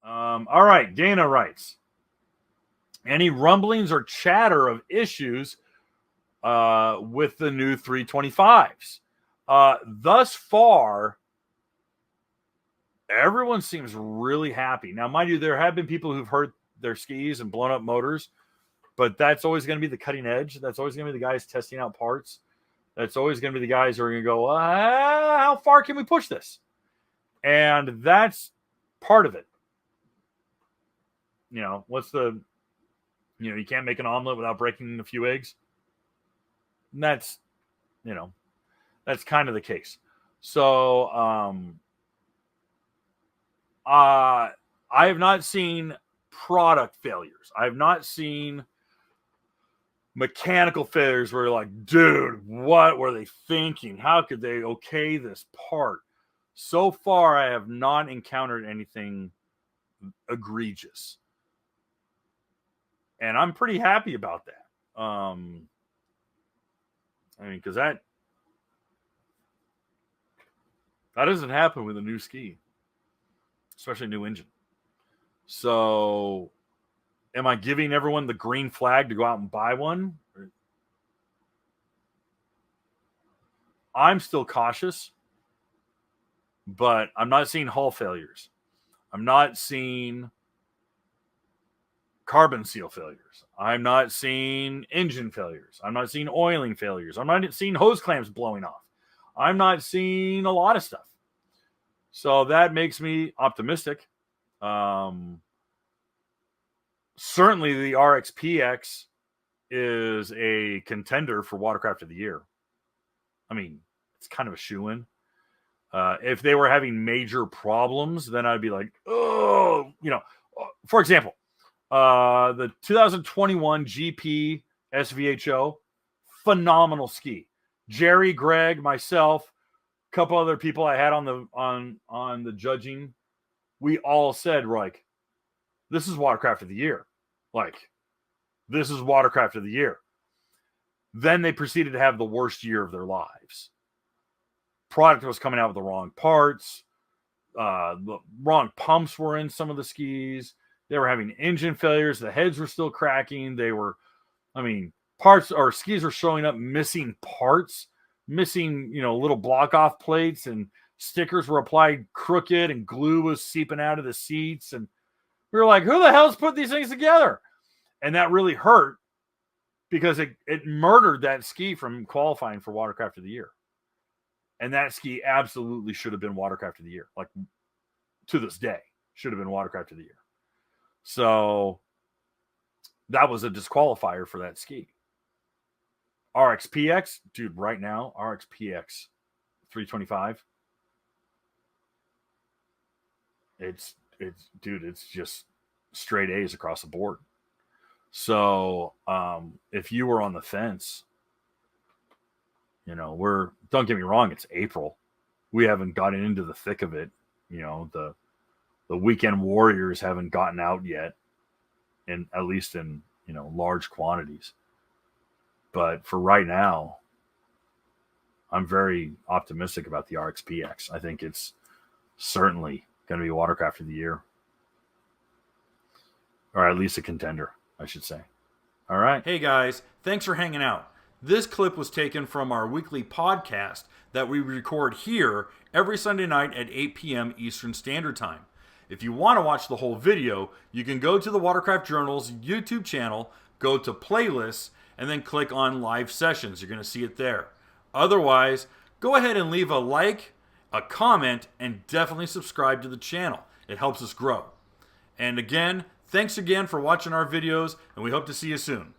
All right, Dana writes, any rumblings or chatter of issues with the new 325s? Thus far, everyone seems really happy. Now, mind you, there have been people who've hurt their skis and blown up motors, but that's always going to be the cutting edge. That's always going to be the guys testing out parts. That's always going to be the guys who are going to go, how far can we push this? And that's part of it. You know, you can't make an omelet without breaking a few eggs. And that's kind of the case. So, I have not seen product failures. I have not seen mechanical failures where you're like, dude, what were they thinking? How could they okay this part? So far, I have not encountered anything egregious. And I'm pretty happy about that. Because that doesn't happen with a new ski, especially a new engine. So, am I giving everyone the green flag to go out and buy one? I'm still cautious, but I'm not seeing hull failures. I'm not seeing carbon seal failures. I'm not seeing engine failures. I'm not seeing oiling failures. I'm not seeing hose clamps blowing off. I'm not seeing a lot of stuff. So that makes me optimistic. Certainly the RXP-X is a contender for Watercraft of the Year. I mean, it's kind of a shoo-in. If they were having major problems, then I'd be like, oh, for example, the 2021 GP SVHO, phenomenal ski. Jerry, Greg, myself, a couple other people I had on the judging, we all said, like, this is Watercraft of the Year. Like, this is Watercraft of the Year. Then they proceeded to have the worst year of their lives. Product was coming out with the wrong parts. The wrong pumps were in some of the skis. They were having engine failures. The heads were still cracking. Parts or skis were showing up missing parts, missing, little block off plates, and stickers were applied crooked and glue was seeping out of the seats. And we were like, who the hell's put these things together? And that really hurt because it murdered that ski from qualifying for Watercraft of the Year. And that ski absolutely should have been Watercraft of the Year. Like, to this day, should have been Watercraft of the Year. So that was a disqualifier for that ski. RXP-X, dude, right now, RXP-X 325. It's just straight A's across the board. So if you were on the fence, don't get me wrong, it's April. We haven't gotten into the thick of it. The weekend warriors haven't gotten out yet, at least in large quantities. But for right now, I'm very optimistic about the RXP-X. I think it's certainly going to be Watercraft of the Year, or at least a contender, I should say. All right. Hey guys, thanks for hanging out. This clip was taken from our weekly podcast that we record here every Sunday night at 8 p.m. Eastern Standard Time. If you want to watch the whole video, you can go to the Watercraft Journal's YouTube channel, go to playlists, and then click on live sessions. You're going to see it there. Otherwise, go ahead and leave a like, a comment, and definitely subscribe to the channel. It helps us grow. And again, thanks again for watching our videos, and we hope to see you soon.